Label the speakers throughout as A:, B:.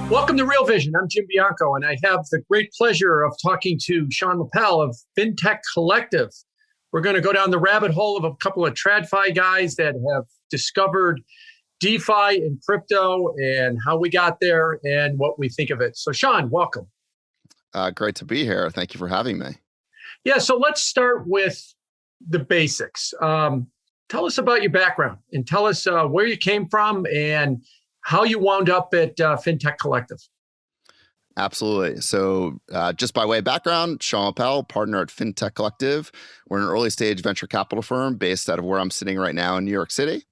A: Welcome to Real Vision. I'm Jim Bianco, and I have the great pleasure of talking to Sean Lippel of FinTech Collective. We're going to go down the rabbit hole of a couple of TradFi guys that have discovered DeFi and crypto and how we got there and what we think of it. So, Sean, welcome.
B: Great to be here. Thank you for having me.
A: Yeah, so let's start with the basics. Tell us about your background and tell us where you came from and how you wound up at FinTech Collective.
B: Absolutely. So just by way of background, Sean Lippel, partner at FinTech Collective. We're an early stage venture capital firm based out of where I'm sitting right now in New York City.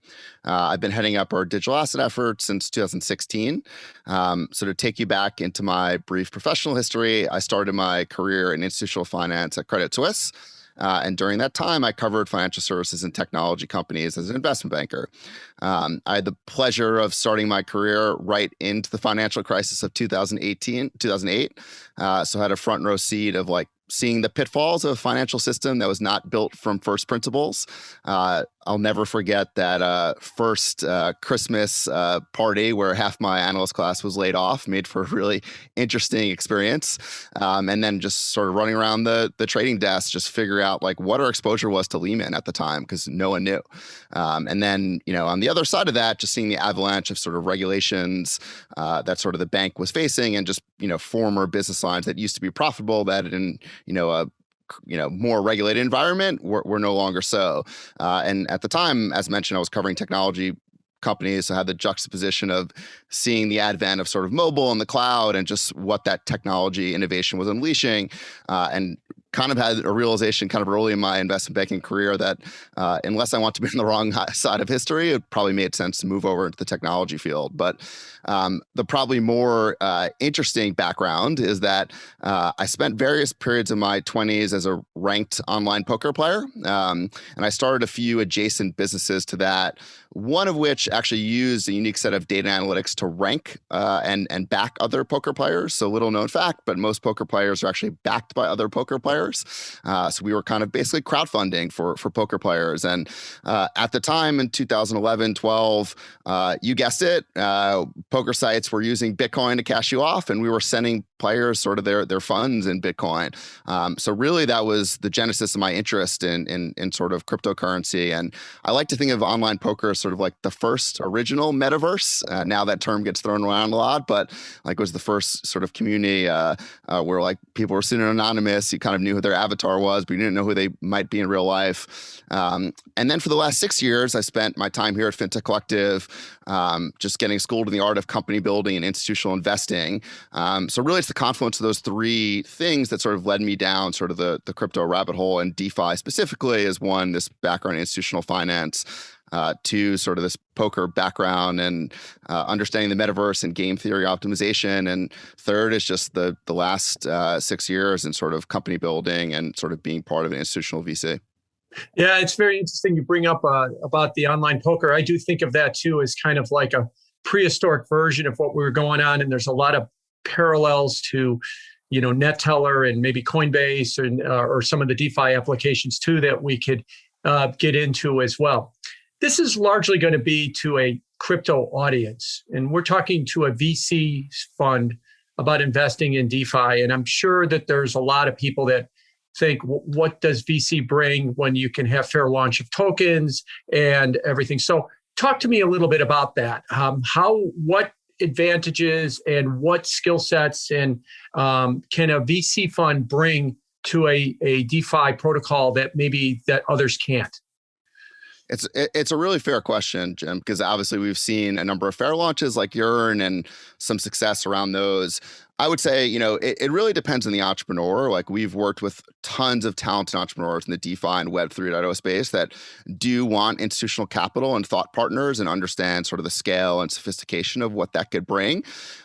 B: I've been heading up our digital asset effort since 2016. So to take you back into my brief professional history, I started my career in institutional finance at Credit Suisse. And during that time, I covered financial services and technology companies as an investment banker. I had the pleasure of starting my career right into the financial crisis of 2008. So I had a front row seat of seeing the pitfalls of a financial system that was not built from first principles. I'll never forget that first Christmas party where half my analyst class was laid off, made for a really interesting experience. And then just sort of running around the trading desk, just figure out what our exposure was to Lehman at the time, because no one knew. And then, on the other side of that, just seeing the avalanche of sort of regulations that sort of the bank was facing, and just, former business lines that used to be profitable that in, a more regulated environment were no longer so. And at the time, as mentioned, I was covering technology companies, so I had the juxtaposition of seeing the advent of sort of mobile and the cloud and just what that technology innovation was unleashing, and kind of had a realization kind of early in my investment banking career that unless I want to be on the wrong side of history, it probably made sense to move over into the technology field. But the probably more interesting background is that I spent various periods of my 20s as a ranked online poker player. And I started a few adjacent businesses to that, one of which actually used a unique set of data analytics to rank and back other poker players. So little known fact, but most poker players are actually backed by other poker players. So we were kind of basically crowdfunding for poker players. And at the time in 2011, 12, you guessed it, poker sites were using Bitcoin to cash you off, and we were sending players sort of their funds in Bitcoin. So really that was the genesis of my interest in sort of cryptocurrency. And I like to think of online poker as sort of like the first original metaverse. Now that term gets thrown around a lot, but it was the first sort of community where people were sitting anonymous. You kind of knew who their avatar was, but you didn't know who they might be in real life. And then for the last 6 years, I spent my time here at FinTech Collective, just getting schooled in the art of company building and institutional investing. So really it's the confluence of those three things that sort of led me down sort of the crypto rabbit hole, and DeFi specifically is one, this background in institutional finance, two, sort of this poker background and understanding the metaverse and game theory optimization. And third is just the last 6 years in sort of company building and sort of being part of an institutional VC.
A: Yeah, it's very interesting you bring up about the online poker. I do think of that too as kind of like a prehistoric version of what we were going on. And there's a lot of parallels to, NetTeller and maybe Coinbase or some of the DeFi applications too that we could get into as well. This is largely going to be to a crypto audience, and we're talking to a VC fund about investing in DeFi. And I'm sure that there's a lot of people that think, what does VC bring when you can have fair launch of tokens and everything? So talk to me a little bit about that. What advantages and what skill sets and can a VC fund bring to a DeFi protocol that others can't?
B: It's a really fair question, Jim, because obviously we've seen a number of fair launches like Yearn and some success around those. I would say, it really depends on the entrepreneur. We've worked with tons of talented entrepreneurs in the DeFi and Web 3.0 space that do want institutional capital and thought partners and understand sort of the scale and sophistication of what that could bring.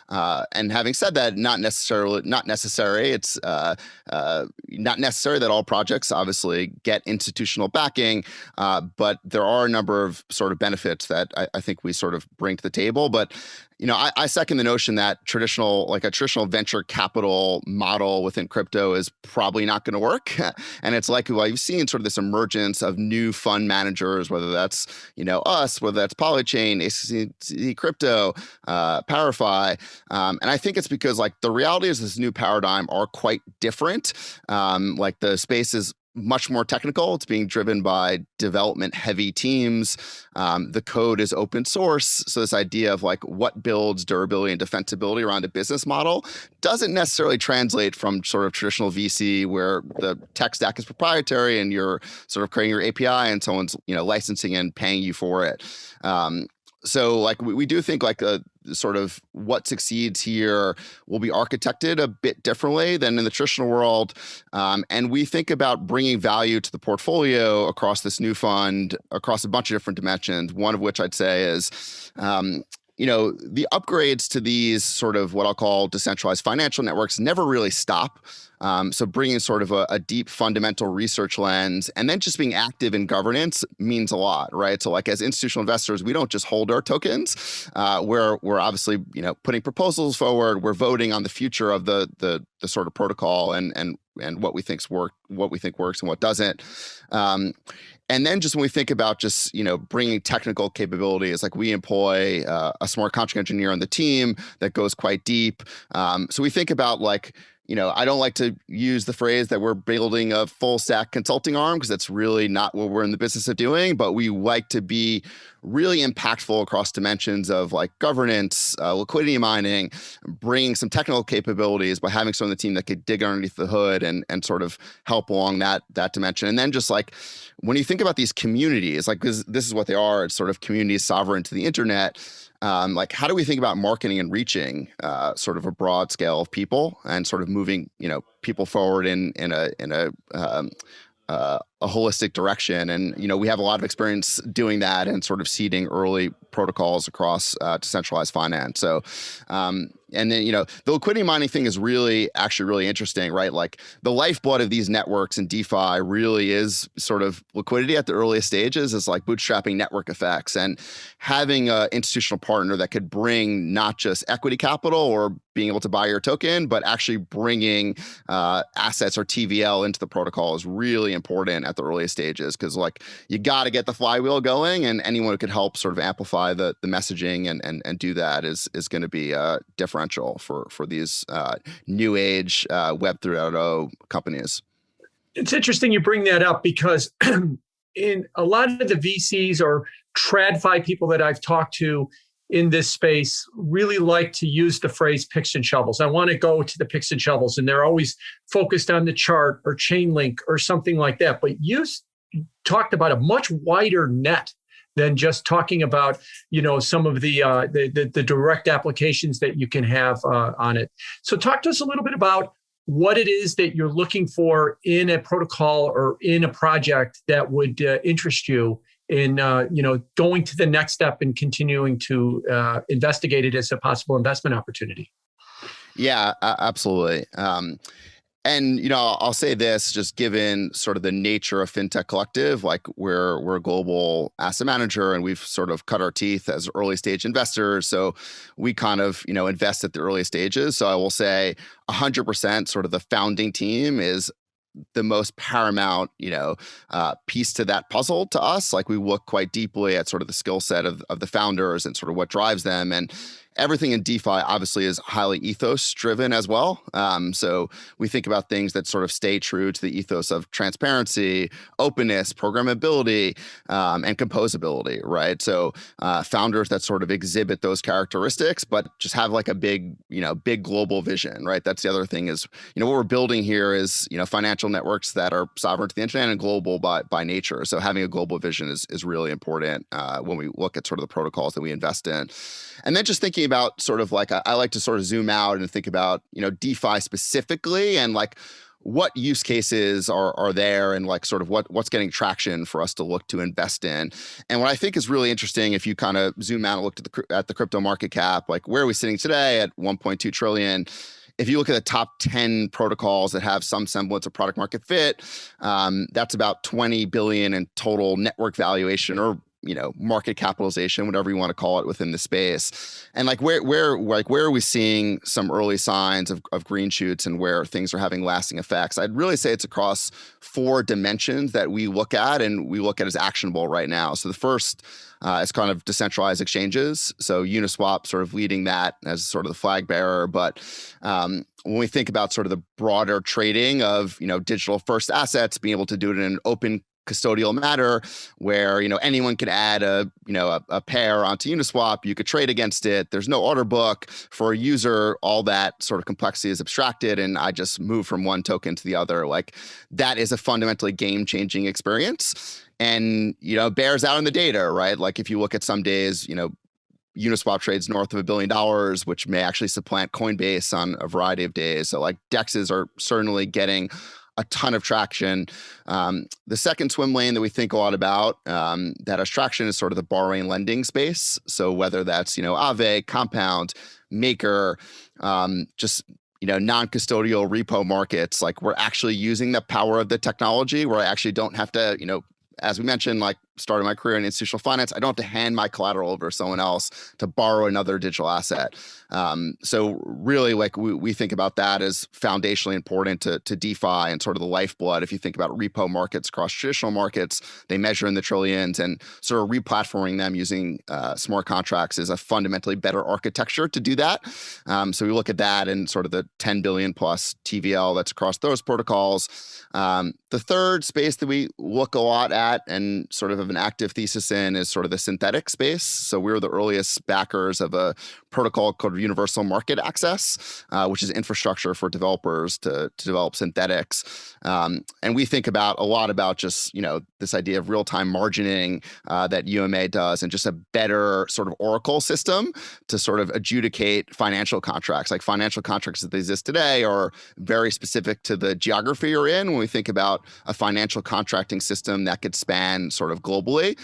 B: And having said that, not necessary. It's not necessary that all projects obviously get institutional backing, but there are a number of sort of benefits that I think we sort of bring to the table. But I second the notion that a traditional venture capital model within crypto is probably not going to work. And it's like, well, you've seen sort of this emergence of new fund managers, whether that's, us, whether that's Polychain, ACC Crypto, Powerify. And I think it's because like the reality is this new paradigm are quite different. Like the space is much more technical. It's being driven by development heavy teams. The code is open source. So this idea of like what builds durability and defensibility around a business model doesn't necessarily translate from sort of traditional VC where the tech stack is proprietary and you're sort of creating your API and someone's, licensing and paying you for it. So like we do think like sort of what succeeds here will be architected a bit differently than in the traditional world. And we think about bringing value to the portfolio across this new fund, across a bunch of different dimensions, one of which I'd say is, the upgrades to these sort of what I'll call decentralized financial networks never really stop. So bringing sort of a deep fundamental research lens and then just being active in governance means a lot, right? So like as institutional investors, we don't just hold our tokens. We're obviously, putting proposals forward. We're voting on the future of the sort of protocol and what we think works and what doesn't. And then just when we think about just, bringing technical capabilities, like we employ a smart contract engineer on the team that goes quite deep. So we think about like, I don't like to use the phrase that we're building a full stack consulting arm because that's really not what we're in the business of doing, but we like to be really impactful across dimensions of like governance, liquidity mining, bringing some technical capabilities by having someone on the team that could dig underneath the hood and sort of help along that dimension. And then just like when you think about these communities, like this is what they are, it's sort of communities sovereign to the internet. Like how do we think about marketing and reaching sort of a broad scale of people and sort of moving, people forward in a holistic direction. And, we have a lot of experience doing that and sort of seeding early protocols across decentralized finance. So, and then, the liquidity mining thing is actually really interesting, right? Like the lifeblood of these networks and DeFi really is sort of liquidity at the earliest stages is like bootstrapping network effects and having an institutional partner that could bring not just equity capital or being able to buy your token, but actually bringing assets or TVL into the protocol is really important at the earliest stages because like you got to get the flywheel going and anyone who could help sort of amplify the messaging and do that is going to be differential for these new age Web 3.0 companies.
A: It's interesting you bring that up because in a lot of the VCs or TradFi people that I've talked to in this space really like to use the phrase picks and shovels. I want to go to the picks and shovels, and they're always focused on the chart or chain link or something like that. But you talked about a much wider net than just talking about, some of the direct applications that you can have on it. So talk to us a little bit about what it is that you're looking for in a protocol or in a project that would interest you in going to the next step and continuing to investigate it as a possible investment opportunity.
B: Yeah, absolutely. And I'll say this, just given sort of the nature of FinTech Collective, like we're a global asset manager and we've sort of cut our teeth as early stage investors. So we kind of invest at the early stages. So I will say 100% sort of the founding team is the most paramount, piece to that puzzle to us. Like we look quite deeply at sort of the skill set of the founders and sort of what drives them. And everything in DeFi obviously is highly ethos driven as well. So we think about things that sort of stay true to the ethos of transparency, openness, programmability, and composability, right? So founders that sort of exhibit those characteristics, but just have like a big global vision, right? That's the other thing is, what we're building here is, financial networks that are sovereign to the internet and global by nature. So having a global vision is really important when we look at sort of the protocols that we invest in. And then just thinking about sort of like, I like to sort of zoom out and think about, DeFi specifically and like what use cases are there and like sort of what's getting traction for us to look to invest in. And what I think is really interesting, if you kind of zoom out and look at the crypto market cap, like where are we sitting today at 1.2 trillion? If you look at the top 10 protocols that have some semblance of product market fit, that's about 20 billion in total network valuation or market capitalization, whatever you want to call it within the space. And where are we seeing some early signs of green shoots and where things are having lasting effects? I'd really say it's across 4 dimensions that we look at as actionable right now. So the first is kind of decentralized exchanges. So Uniswap sort of leading that as sort of the flag bearer. But when we think about sort of the broader trading of, digital first assets, being able to do it in an open custodial matter where anyone could add a pair onto Uniswap, you could trade against it, there's no order book for a user, all that sort of complexity is abstracted, and I just move from one token to the other. That is a fundamentally game-changing experience, and bears out in the data, right? If you look at some days, Uniswap trades north of $1 billion, which may actually supplant Coinbase on a variety of days. So DEXs are certainly getting a ton of traction. The second swim lane that we think a lot about that has traction is sort of the borrowing lending space. So whether that's, Aave, Compound, Maker, just, non-custodial repo markets, we're actually using the power of the technology where I actually don't have to, as we mentioned, starting my career in institutional finance, I don't have to hand my collateral over to someone else to borrow another digital asset. So really, we think about that as foundationally important to DeFi and sort of the lifeblood. If you think about repo markets across traditional markets, they measure in the trillions, and sort of replatforming them using smart contracts is a fundamentally better architecture to do that. So we look at that and sort of the 10 billion plus TVL that's across those protocols. The third space that we look a lot at and sort of have an active thesis in is sort of the synthetic space. So we were the earliest backers of a protocol called Universal Market Access, which is infrastructure for developers to develop synthetics. And we think a lot about just, this idea of real-time margining that UMA does, and just a better sort of oracle system to sort of adjudicate financial contracts. Financial contracts that exist today are very specific to the geography you're in. When we think about a financial contracting system that could span sort of globally,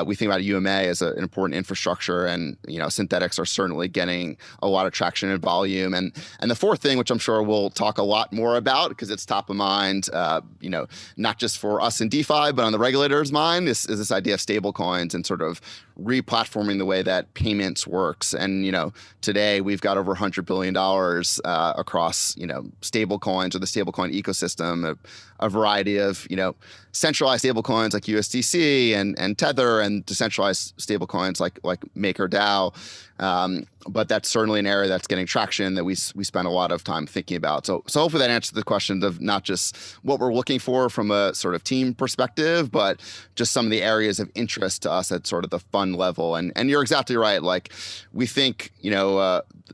B: we think about UMA as an important infrastructure, and synthetics are certainly getting a lot of traction and volume. And the fourth thing, which I'm sure we'll talk a lot more about because it's top of mind, not just for us in DeFi, but on the regulator's mind, is this idea of stablecoins and sort of replatforming the way that payments works. And today we've got over $100 billion across stablecoins or the stablecoin ecosystem, a variety of centralized stablecoins like USDC and Tether, and decentralized stablecoins like MakerDAO. But that's certainly an area that's getting traction that we spend a lot of time thinking about. So hopefully that answers the question of not just what we're looking for from a sort of team perspective, but just some of the areas of interest to us at sort of the fund level. And you're exactly right. We think,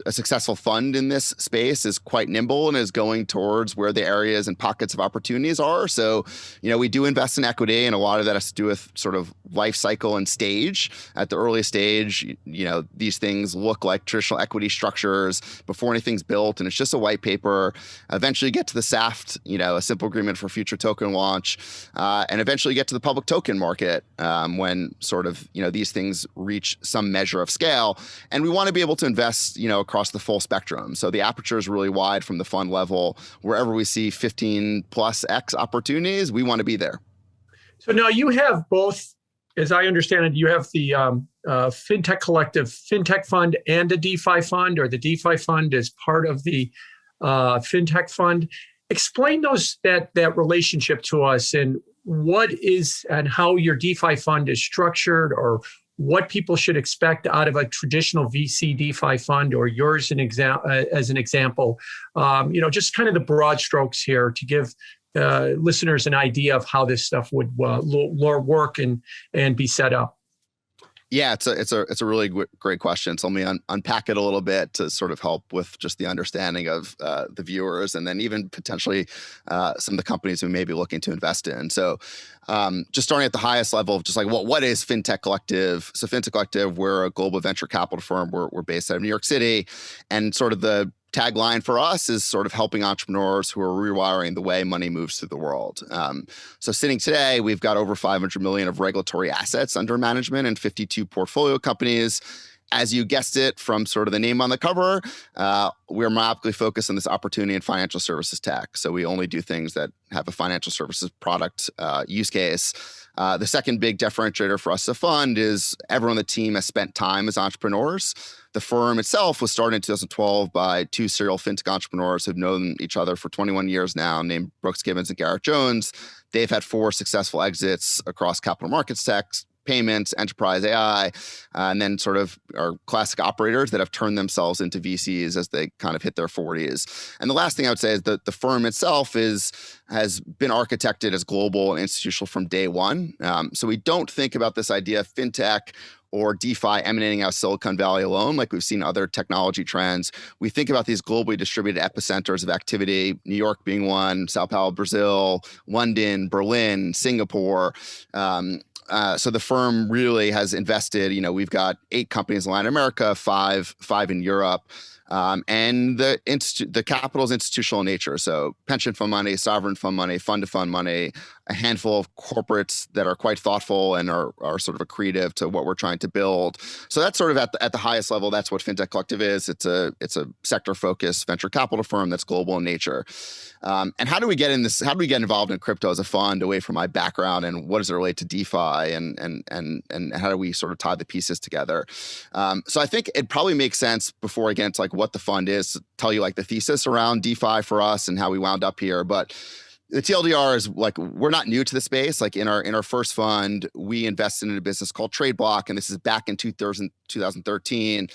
B: a successful fund in this space is quite nimble and is going towards where the areas and pockets of opportunities are. So, we do invest in equity, and a lot of that has to do with sort of life cycle and stage. At the early stage, these things look like traditional equity structures before anything's built, and it's just a white paper. Eventually get to the SAFT, a simple agreement for future token launch, and eventually get to the public token market when sort of, these things reach some measure of scale. And we want to be able to invest, across the full spectrum. So the aperture is really wide from the fund level. Wherever we see 15 plus X opportunities, we want to be there.
A: So now you have both, as I understand it, you have the FinTech Collective FinTech Fund and a DeFi fund, or the DeFi fund is part of the FinTech Fund. Explain that relationship to us, and what is and how your DeFi fund is structured, or what people should expect out of a traditional VC DeFi fund, or yours as an example. Just kind of the broad strokes here to give listeners an idea of how this stuff would work and be set up.
B: Yeah, it's a really great question. So let me unpack it a little bit to sort of help with just the understanding of the viewers, and then even potentially some of the companies we may be looking to invest in. So just starting at the highest level, just what is FinTech Collective? So FinTech Collective, we're a global venture capital firm. We're based out of New York City, and sort of the tagline for us is sort of helping entrepreneurs who are rewiring the way money moves through the world. So sitting today, we've got over 500 million of regulatory assets under management and 52 portfolio companies. As you guessed it from sort of the name on the cover, we're myopically focused on this opportunity in financial services tech. So we only do things that have a financial services product use case. The second big differentiator for us as a fund is everyone on the team has spent time as entrepreneurs. The firm itself was started in 2012 by two serial fintech entrepreneurs who've known each other for 21 years now, named Brooks Gibbons and Garrett Jones. They've had 4 successful exits across capital markets tech, payments, enterprise AI, and then sort of our classic operators that have turned themselves into VCs as they kind of hit their 40s. And the last thing I would say is that the firm itself has been architected as global and institutional from day one. So we don't think about this idea of fintech or DeFi emanating out of Silicon Valley alone, like we've seen other technology trends. We think about these globally distributed epicenters of activity, New York being one, Sao Paulo, Brazil, London, Berlin, Singapore. So the firm really has invested, we've got 8 companies in Latin America, five in Europe. And the capital is institutional in nature. So pension fund money, sovereign fund money, fund-to-fund money, a handful of corporates that are quite thoughtful and are sort of accretive to what we're trying to build. So that's sort of at the highest level. That's what FinTech Collective is. It's a sector-focused venture capital firm that's global in nature. And how do we get in this? How do we get involved in crypto as a fund away from my background? And what does it relate to DeFi? And how do we sort of tie the pieces together? So I think it probably makes sense before I get into like what the fund is, to tell you like the thesis around DeFi for us and how we wound up here. But the TLDR is like, we're not new to the space. Like in our first fund, we invested in a business called TradeBlock, and this is back in 2013.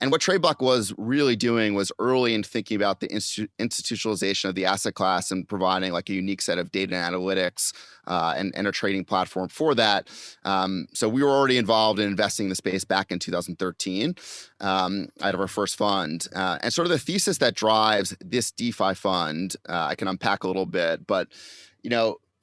B: And what TradeBlock was really doing was early in thinking about the institutionalization of the asset class and providing like a unique set of data and analytics and a trading platform for that. So we were already involved in investing in the space back in 2013 out of our first fund. And sort of the thesis that drives this DeFi fund, I can unpack a little bit, but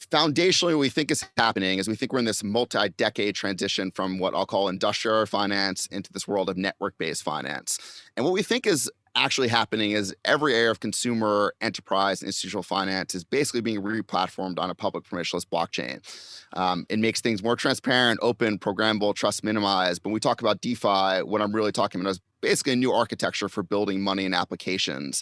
B: foundationally, what we think is happening is we think we're in this multi-decade transition from what I'll call industrial finance into this world of network-based finance. And what we think is actually happening is every area of consumer, enterprise, and institutional finance is basically being re-platformed on a public permissionless blockchain. It makes things more transparent, open, programmable, trust minimized. But when we talk about DeFi, what I'm really talking about is basically a new architecture for building money and applications.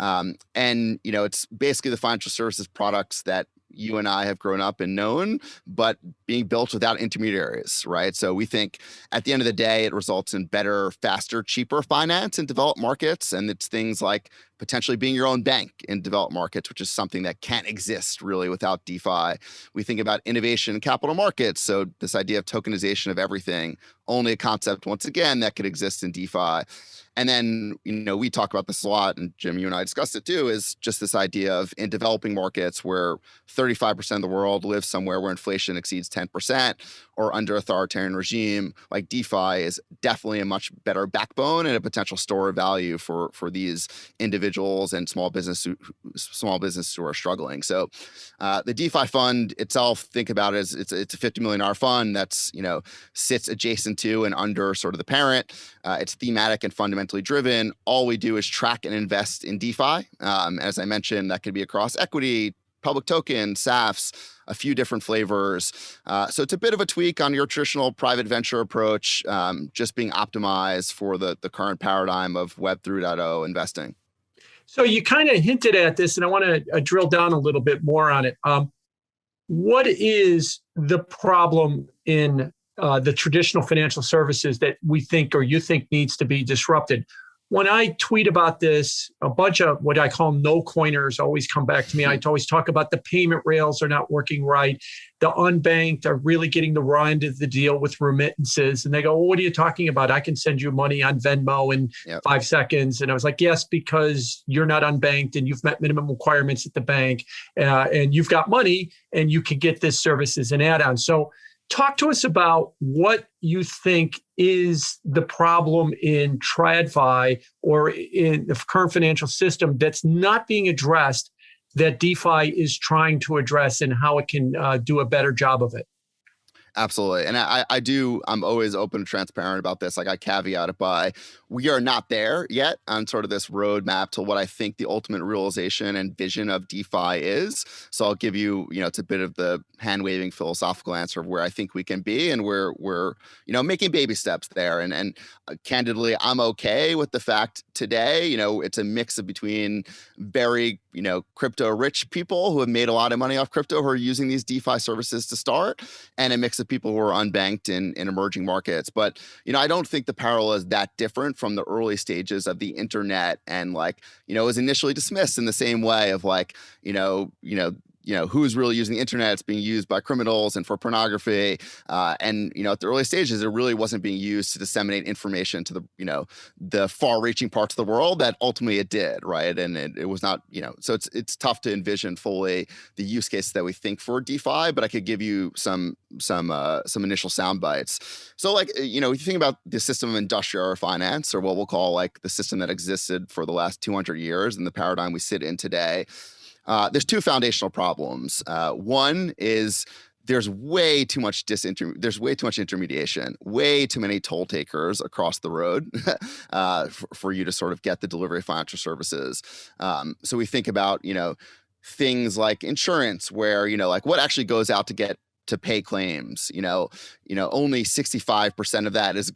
B: It's basically the financial services products that you and I have grown up and known, but being built without intermediaries, right? So we think at the end of the day, it results in better, faster, cheaper finance in developed markets. And it's things like potentially being your own bank in developed markets, which is something that can't exist really without DeFi. We think about innovation in capital markets. So this idea of tokenization of everything, only a concept, once again, that could exist in DeFi. And then, we talk about this a lot, and Jim, you and I discussed it too, is just this idea of in developing markets where 35% of the world lives somewhere where inflation exceeds 10% or under authoritarian regime, like DeFi is definitely a much better backbone and a potential store of value for these individuals and small businesses who are struggling. So the DeFi fund itself, think about it as it's a $50 million fund that's, sits adjacent to and under sort of the parent. It's thematic and fundamentally driven. All we do is track and invest in DeFi. As I mentioned, that could be across equity, public token, SAFs, a few different flavors. So it's a bit of a tweak on your traditional private venture approach, just being optimized for the current paradigm of Web 3.0 investing.
A: So you kind of hinted at this, and I want to drill down a little bit more on it. What is the problem in the traditional financial services that we think or you think needs to be disrupted? When I tweet about this, a bunch of what I call no-coiners always come back to me. I always talk about the payment rails are not working right. The unbanked are really getting the raw end of the deal with remittances. And they go, well, what are you talking about? I can send you money on Venmo in 5 seconds. And I was like, yes, because you're not unbanked and you've met minimum requirements at the bank and you've got money and you can get this service as an add-on. So talk to us about what you think is the problem in TradFi or in the current financial system that's not being addressed that DeFi is trying to address and how it can do a better job of it.
B: Absolutely. And I'm always open and transparent about this. Like I caveat it by, we are not there yet on sort of this roadmap to what I think the ultimate realization and vision of DeFi is. So I'll give you, it's a bit of the hand waving philosophical answer of where I think we can be. And we're making baby steps there. And candidly, I'm okay with the fact today, it's a mix of between very, crypto rich people who have made a lot of money off crypto who are using these DeFi services to start, and a mix of people who are unbanked in emerging markets. But, I don't think the parallel is that different from the early stages of the internet, and it was initially dismissed in the same way of who's really using the internet. It's being used by criminals and for pornography. And at the early stages, it really wasn't being used to disseminate information to the far-reaching parts of the world that ultimately it did, right? And it was not, so it's tough to envision fully the use cases that we think for DeFi, but I could give you some initial sound bites. So if you think about the system of industrial finance, or what we'll call the system that existed for the last 200 years and the paradigm we sit in today, there's two foundational problems. One is there's way too much intermediation, way too many toll takers across the road for you to sort of get the delivery of financial services. So we think about, things like insurance, where, what actually goes out to pay claims, only 65% of that is,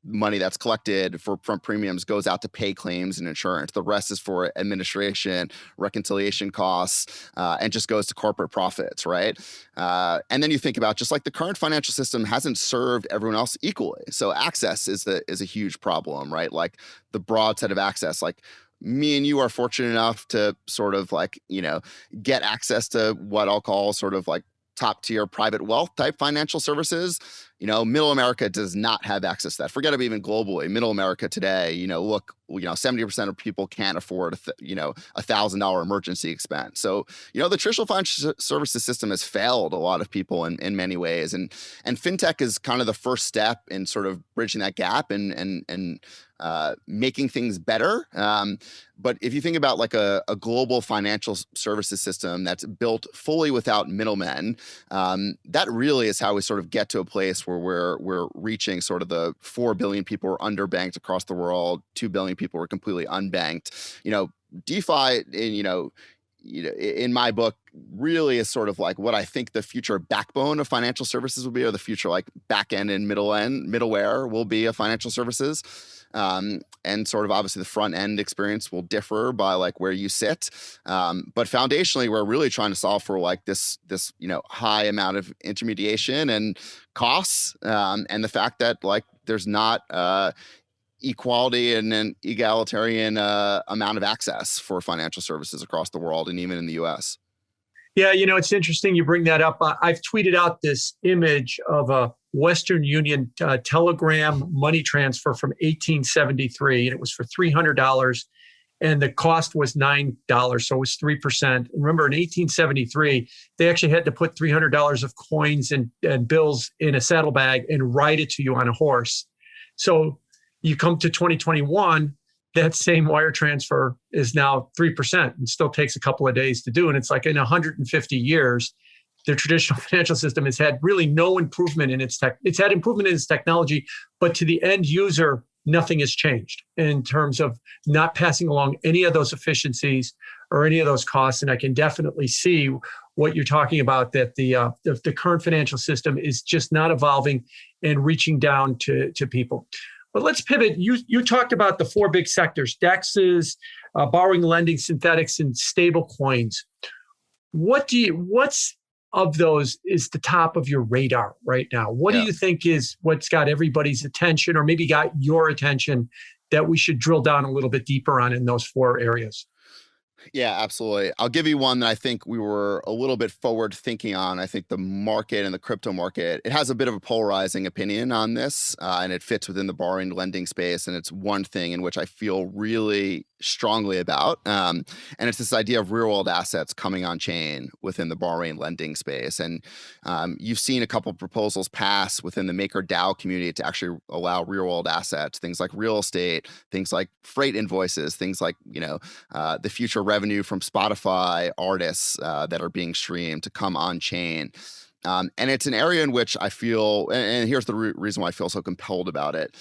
B: money that's collected from premiums goes out to pay claims and insurance. The rest is for administration, reconciliation costs, and just goes to corporate profits, right? And then you think about just the current financial system hasn't served everyone else equally. So access is a huge problem, right? The broad set of access, me and you are fortunate enough to sort of get access to what I'll call sort of top tier private wealth type financial services. Middle America does not have access to that. Forget about even globally. Middle America today, 70% of people can't afford $1,000 emergency expense. So, the traditional financial services system has failed a lot of people in many ways. And FinTech is kind of the first step in sort of bridging that gap and making things better. But if you think about a global financial services system that's built fully without middlemen, that really is how we sort of get to a place where we're reaching sort of the 4 billion people who are underbanked across the world, 2 billion people who are completely unbanked. DeFi, in my book, really is sort of what I think the future backbone of financial services will be, or the future back end and middleware will be of financial services. And sort of obviously the front end experience will differ by where you sit. But foundationally, we're really trying to solve for this high amount of intermediation and costs, and the fact that there's not equality and an egalitarian amount of access for financial services across the world, and even in the US.
A: Yeah, it's interesting you bring that up. I've tweeted out this image of a Western Union telegram money transfer from 1873, and it was for $300, and the cost was $9, so it was 3%. Remember, in 1873, they actually had to put $300 of coins and bills in a saddlebag and ride it to you on a horse. So you come to 2021, that same wire transfer is now 3% and still takes a couple of days to do. And it's in 150 years, the traditional financial system has had really no improvement in its tech. It's had improvement in its technology, but to the end user, nothing has changed in terms of not passing along any of those efficiencies or any of those costs. And I can definitely see what you're talking about, that the current financial system is just not evolving and reaching down to people. But let's pivot. You talked about the four big sectors: DEXs, borrowing, lending, synthetics, and stablecoins. What's of those is the top of your radar right now? What do you think is what's got everybody's attention, or maybe got your attention, that we should drill down a little bit deeper on in those four areas?
B: Yeah, absolutely. I'll give you one that I think we were a little bit forward thinking on. I think the market and the crypto market, it has a bit of a polarizing opinion on this, and it fits within the borrowing lending space. And it's one thing in which I feel really strongly about. And it's this idea of real world assets coming on chain within the borrowing lending space. And you've seen a couple of proposals pass within the MakerDAO community to actually allow real world assets, things like real estate, things like freight invoices, things like, the future revenue from Spotify artists that are being streamed to come on chain. And it's an area in which I feel, and here's the reason why I feel so compelled about it.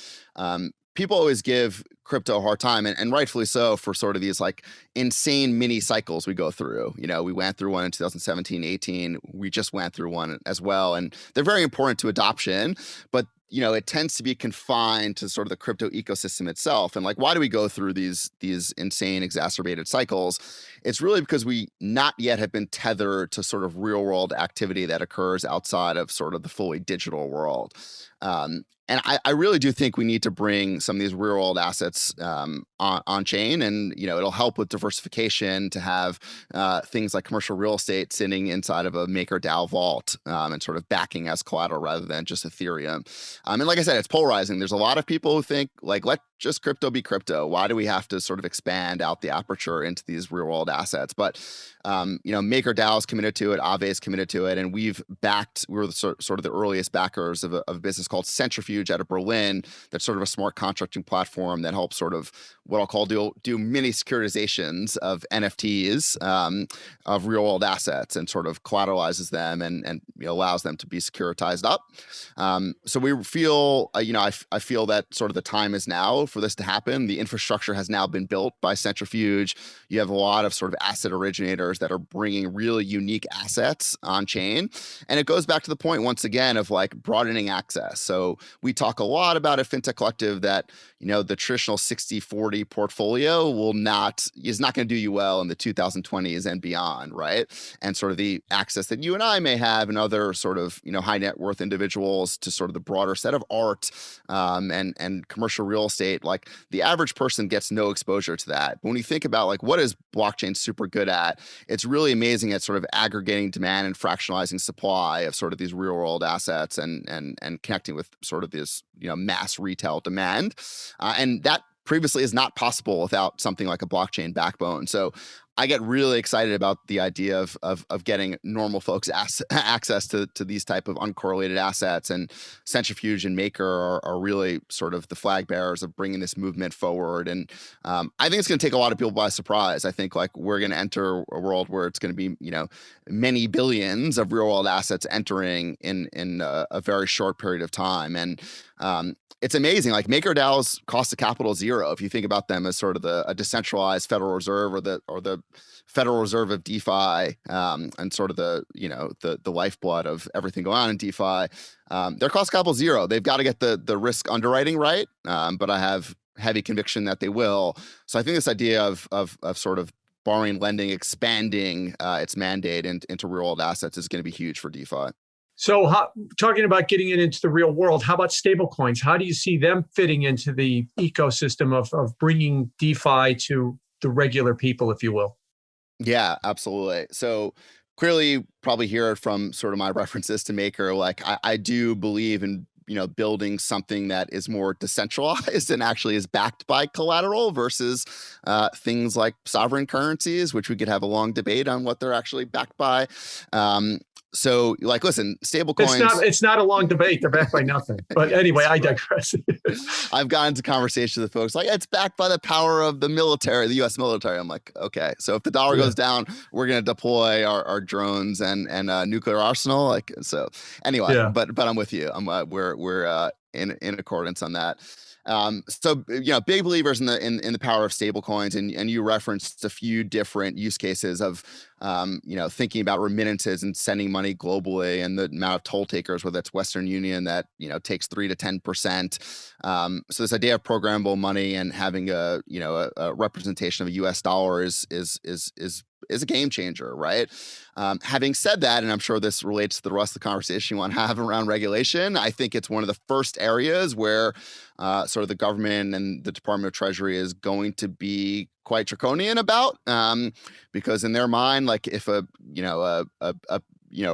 B: People always give crypto a hard time, and rightfully so, for sort of these like insane mini cycles we go through. We went through one in 2017, 18. We just went through one as well. And they're very important to adoption, but it tends to be confined to sort of the crypto ecosystem itself. And like, why do we go through these insane exacerbated cycles? It's really because we not yet have been tethered to sort of real world activity that occurs outside of sort of the fully digital world. And I really do think we need to bring some of these real world assets on chain, and it'll help with diversification to have things like commercial real estate sitting inside of a MakerDAO vault and sort of backing as collateral rather than just Ethereum. And like I said, it's polarizing. There's a lot of people who think like, let just crypto be crypto. Why do we have to sort of expand out the aperture into these real world assets? But MakerDAO is committed to it, Aave is committed to it, and we were sort of the earliest backers of a business called Centrifuge out of Berlin. That's sort of a smart contracting platform that helps sort of what I'll call do mini securitizations of NFTs of real world assets, and sort of collateralizes them and allows them to be securitized up. So we feel, I feel that sort of the time is now for this to happen. The infrastructure has now been built by Centrifuge. You have a lot of sort of asset originators that are bringing really unique assets on chain. And it goes back to the point once again of like broadening access. So we talk a lot about at FinTech Collective that, the traditional 60-40 portfolio is not going to do you well in the 2020s and beyond, right? And sort of the access that you and I may have and other sort of, high net worth individuals to sort of the broader set of art and commercial real estate, like the average person gets no exposure to that. But when you think about like what is blockchain super good at, it's really amazing at sort of aggregating demand and fractionalizing supply of sort of these real world assets and connecting with sort of this, mass retail demand. And that previously is not possible without something like a blockchain backbone. So I get really excited about the idea of getting normal folks access to these type of uncorrelated assets, and Centrifuge and Maker are really sort of the flag bearers of bringing this movement forward. And I think it's going to take a lot of people by surprise. I think like we're going to enter a world where it's going to be many billions of real world assets entering in a very short period of time. And it's amazing. Like MakerDAO's cost of capital is zero. If you think about them as sort of a decentralized Federal Reserve or the Federal Reserve of DeFi, and sort of the lifeblood of everything going on in DeFi, their cost of capital is zero. They've got to get the risk underwriting right, but I have heavy conviction that they will. So I think this idea of sort of borrowing, lending, expanding its mandate into real world assets is going to be huge for DeFi.
A: So talking about getting it into the real world, how about stablecoins? How do you see them fitting into the ecosystem of bringing DeFi to the regular people, if you will?
B: Yeah, absolutely. So clearly, you probably hear it from sort of my references to Maker. Like I do believe in building something that is more decentralized and actually is backed by collateral versus things like sovereign currencies, which we could have a long debate on what they're actually backed by. So like, listen, stablecoins.
A: It's not a long debate. They're backed by nothing. But anyway, I digress.
B: I've gotten into conversations with folks like, it's backed by the power of the military, the U.S. military. I'm like, okay, so if the dollar goes down, we're going to deploy our drones and nuclear arsenal. Like, so anyway, but I'm with you. We're in accordance on that. So big believers in the power of stablecoins, and you referenced a few different use cases of thinking about remittances and sending money globally, and the amount of toll takers, whether it's Western Union that takes 3 to 10%. So this idea of programmable money and having a representation of a U.S. dollar is a game changer, right? Having said that, and I'm sure this relates to the rest of the conversation you want to have around regulation, I think it's one of the first areas where sort of the government and the Department of Treasury is going to be quite draconian about, because in their mind, like if a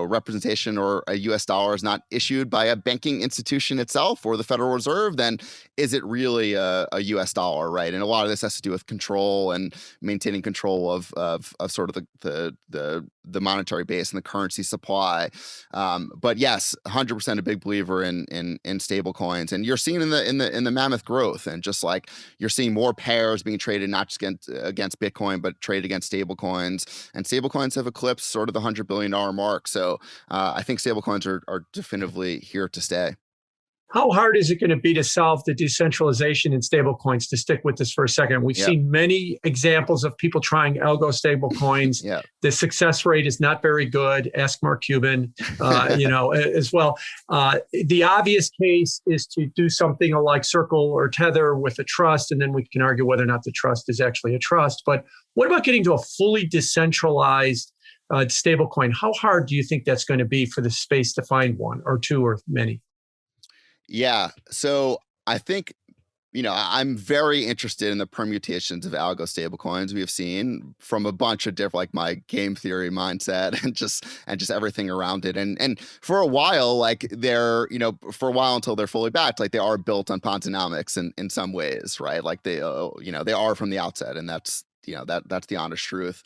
B: representation or a U.S. dollar is not issued by a banking institution itself or the Federal Reserve, then is it really a U.S. dollar, right? And a lot of this has to do with control and maintaining control of sort of the monetary base and the currency supply. But yes, 100% a big believer in stable coins, and you're seeing in the mammoth growth, and just like you're seeing more pairs being traded not just against Bitcoin, but traded against stable coins, and stable coins have eclipsed sort of the $100 billion mark. So I think stablecoins are definitively here to stay.
A: How hard is it going to be to solve the decentralization in stablecoins? To stick with this for a second, we've seen many examples of people trying algo stablecoins. The success rate is not very good. Ask Mark Cuban, as well. The obvious case is to do something like Circle or Tether with a trust, and then we can argue whether or not the trust is actually a trust. But what about getting to a fully decentralized stablecoin? How hard do you think that's going to be for the space to find one or two or many?
B: Yeah. So I think, I'm very interested in the permutations of algo stablecoins we have seen from a bunch of different, like my game theory mindset and just everything around it. And for a while, like until they're fully backed, like they are built on Tokenomics in some ways, right? Like they are from the outset, and that's the honest truth.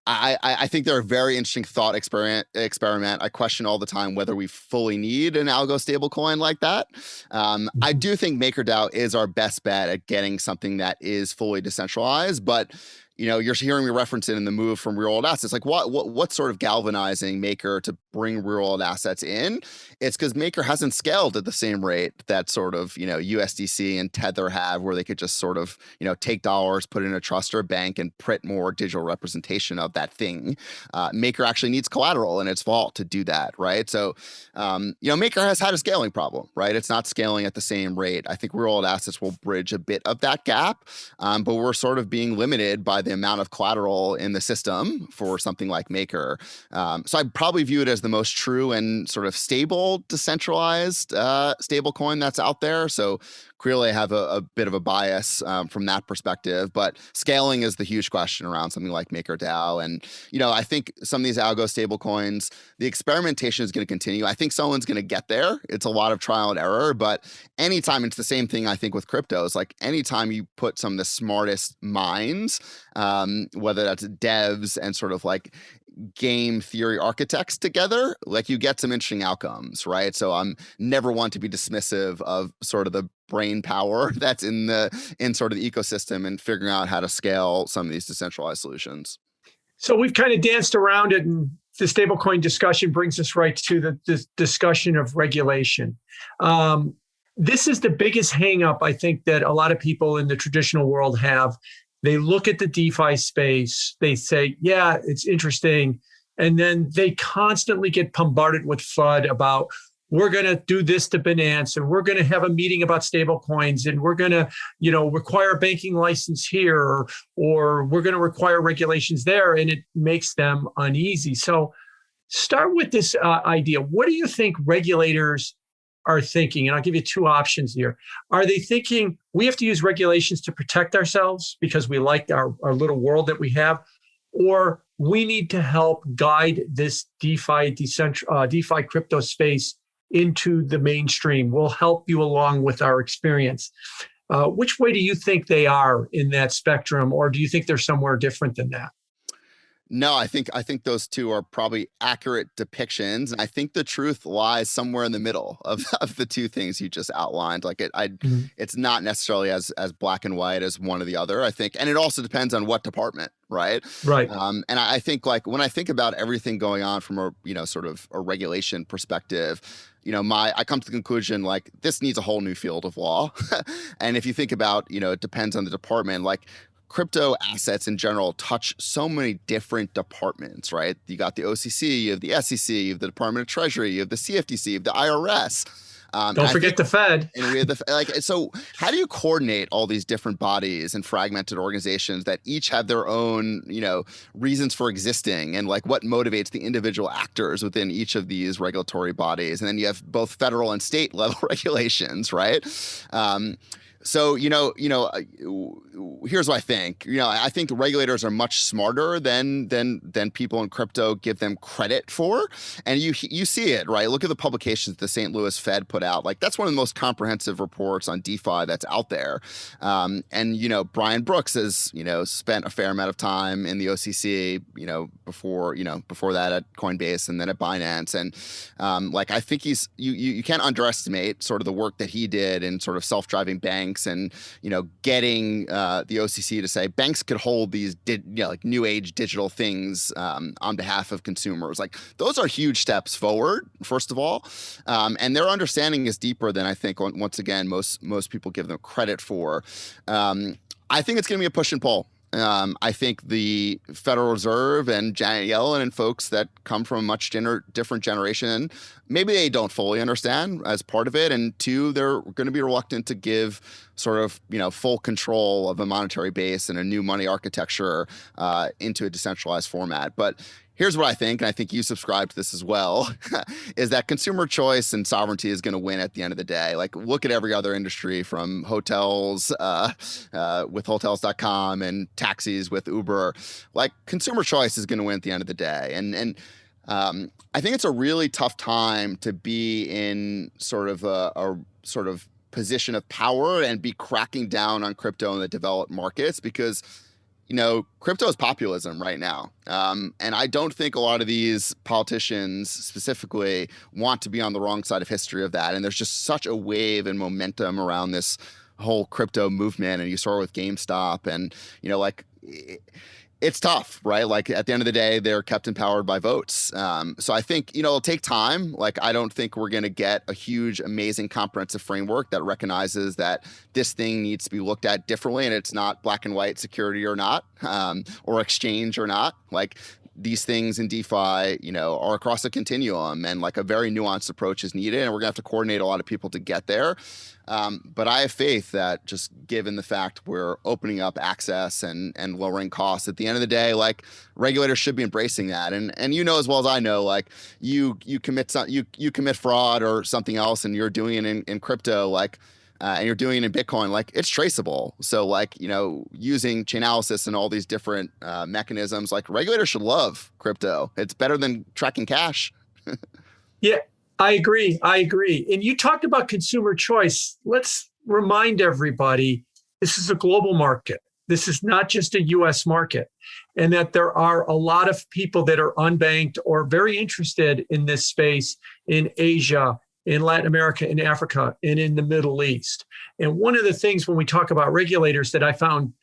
B: I think they're a very interesting thought experiment. I question all the time whether we fully need an algo stablecoin like that. I do think MakerDAO is our best bet at getting something that is fully decentralized, but you're hearing me reference it in the move from real world assets. Like what's sort of galvanizing Maker to bring real world assets in? It's because Maker hasn't scaled at the same rate that sort of, USDC and Tether have, where they could just sort of, take dollars, put it in a trust or a bank and print more digital representation of that thing. Maker actually needs collateral in its vault to do that, right? So, Maker has had a scaling problem, right? It's not scaling at the same rate. I think real world assets will bridge a bit of that gap, but we're sort of being limited by the amount of collateral in the system for something like Maker. So I'd probably view it as the most true and sort of stable, decentralized stable coin that's out there. So clearly I have a bit of a bias from that perspective, but scaling is the huge question around something like MakerDAO. And, I think some of these algo stable coins, the experimentation is going to continue. I think someone's going to get there. It's a lot of trial and error, but anytime, it's the same thing I think with cryptos, like anytime you put some of the smartest minds, whether that's devs and sort of like game theory architects together, like you get some interesting outcomes, right? So I'm never one to be dismissive of sort of the brain power that's in sort of the ecosystem and figuring out how to scale some of these decentralized solutions.
A: So we've kind of danced around it, and the stablecoin discussion brings us right to the discussion of regulation. This is the biggest hangup I think that a lot of people in the traditional world have. They look at the DeFi space, they say, yeah, it's interesting. And then they constantly get bombarded with FUD about, we're going to do this to Binance, and we're going to have a meeting about stable coins, and we're going to, require a banking license here, or we're going to require regulations there, and it makes them uneasy. So start with this idea. What do you think regulators are thinking? And I'll give you two options here. Are they thinking we have to use regulations to protect ourselves because we like our little world that we have, or we need to help guide this DeFi crypto space into the mainstream? We'll help you along with our experience. Which way do you think they are in that spectrum, or do you think they're somewhere different than that?
B: No, I think those two are probably accurate depictions, and I think the truth lies somewhere in the middle of the two things you just outlined. Like it's not necessarily as black and white as one or the other. I think, and it also depends on what department, right?
A: Right.
B: And I think, like, when I think about everything going on from a sort of a regulation perspective, I come to the conclusion, like, this needs a whole new field of law. And if you think about, it depends on the department, like, crypto assets in general touch so many different departments, right? You got the OCC, you have the SEC, you have the Department of Treasury, you have the CFTC, you have the IRS.
A: Don't forget the Fed.
B: And we have so how do you coordinate all these different bodies and fragmented organizations that each have their own, reasons for existing, and like what motivates the individual actors within each of these regulatory bodies? And then you have both federal and state level regulations, right? So, here's what I think. I think the regulators are much smarter than people in crypto give them credit for. And you see it, right? Look at the publications the St. Louis Fed put out. Like, that's one of the most comprehensive reports on DeFi that's out there. And Brian Brooks has, spent a fair amount of time in the OCC, before that at Coinbase and then at Binance. And I think you can't underestimate sort of the work that he did in sort of self-driving banks and, getting the OCC to say banks could hold these like new age digital things on behalf of consumers. Like those are huge steps forward, first of all, and their understanding is deeper than I think once again most people give them credit for. I think it's going to be a push and pull. I think the Federal Reserve and Janet Yellen and folks that come from a much different generation, maybe they don't fully understand as part of it. And two, they're going to be reluctant to give sort of, full control of a monetary base and a new money architecture into a decentralized format. But here's what I think, and I think you subscribe to this as well, is that consumer choice and sovereignty is going to win at the end of the day. Like, look at every other industry from hotels with hotels.com and taxis with Uber. Like, consumer choice is going to win at the end of the day. And I think it's a really tough time to be in sort of a sort of position of power and be cracking down on crypto in the developed markets because crypto is populism right now. And I don't think a lot of these politicians specifically want to be on the wrong side of history of that. And there's just such a wave and momentum around this whole crypto movement. And you saw it with GameStop and, it's tough, right? Like at the end of the day, they're kept empowered by votes. So I think, it'll take time. Like, I don't think we're going to get a huge, amazing, comprehensive framework that recognizes that this thing needs to be looked at differently. And it's not black and white security or not, or exchange or not. Like, these things in DeFi, are across a continuum and like a very nuanced approach is needed. And we're gonna have to coordinate a lot of people to get there. But I have faith that just given the fact we're opening up access and lowering costs at the end of the day, like regulators should be embracing that. And as well as I know, like you commit fraud or something else and you're doing it in crypto, like, and you're doing it in Bitcoin, like it's traceable. So like, using Chainalysis and all these different mechanisms, like regulators should love crypto. It's better than tracking cash.
A: Yeah, I agree. And you talked about consumer choice. Let's remind everybody, this is a global market. This is not just a US market. And that there are a lot of people that are unbanked or very interested in this space in Asia, in Latin America, in Africa, and in the Middle East. And one of the things when we talk about regulators that I found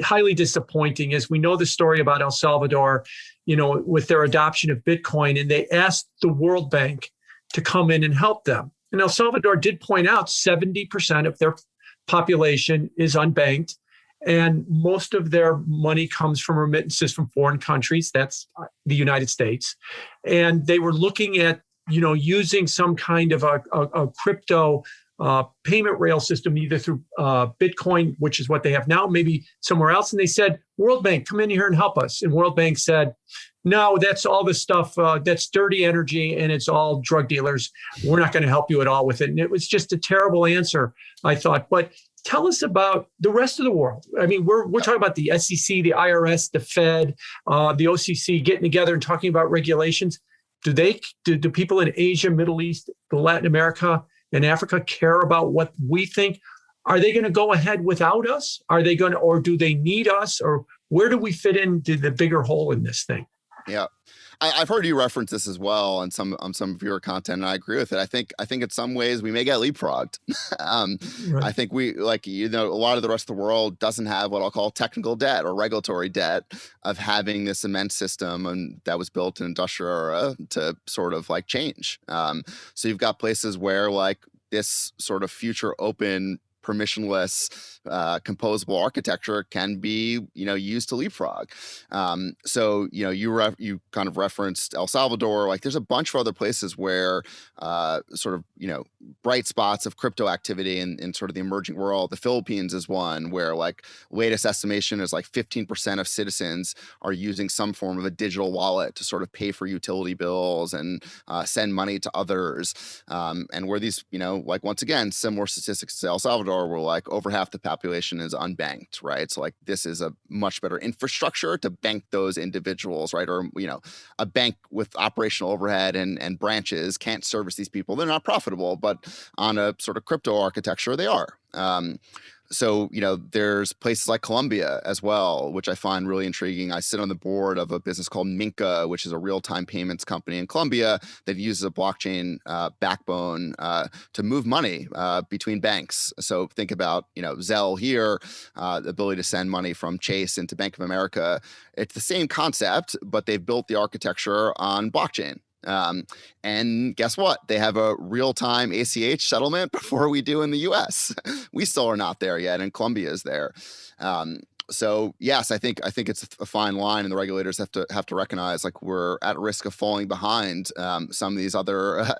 A: highly disappointing is we know the story about El Salvador, with their adoption of Bitcoin, and they asked the World Bank to come in and help them. And El Salvador did point out 70% of their population is unbanked, and most of their money comes from remittances from foreign countries. That's the United States. And they were looking at using some kind of a crypto payment rail system, either through Bitcoin, which is what they have now, maybe somewhere else. And they said, World Bank, come in here and help us. And World Bank said, no, that's all the stuff, that's dirty energy and it's all drug dealers. We're not going to help you at all with it. And it was just a terrible answer, I thought. But tell us about the rest of the world. I mean, we're talking about the SEC, the IRS, the Fed, the OCC getting together and talking about regulations. Do people in Asia, Middle East, Latin America, and Africa care about what we think? Are they going to go ahead without us? Are they going to, or do they need us? Or where do we fit into the bigger hole in this thing?
B: Yeah. I've heard you reference this as well on some of your content, and I agree with it. I think in some ways we may get leapfrogged. Right. I think we a lot of the rest of the world doesn't have what I'll call technical debt or regulatory debt of having this immense system and that was built in industrial era to sort of like change. So you've got places where like this sort of future open permissionless composable architecture can be used to leapfrog. So you kind of referenced El Salvador. Like there's a bunch of other places where sort of bright spots of crypto activity in sort of the emerging world. The Philippines is one where like latest estimation is like 15% of citizens are using some form of a digital wallet to sort of pay for utility bills and send money to others. And where these like once again similar statistics to El Salvador, where like over half the population is unbanked, right? So like this is a much better infrastructure to bank those individuals, right? Or a bank with operational overhead and branches can't service these people. They're not profitable, but on a sort of crypto architecture, they are. So, there's places like Colombia as well, which I find really intriguing. I sit on the board of a business called Minca, which is a real-time payments company in Colombia that uses a blockchain backbone to move money between banks. So think about, Zelle here, the ability to send money from Chase into Bank of America. It's the same concept, but they've built the architecture on blockchain. And guess what? They have a real-time ACH settlement before we do in the US. We still are not there yet, and Colombia is there. So yes, I think it's a fine line, and the regulators have to recognize like we're at risk of falling behind some of these other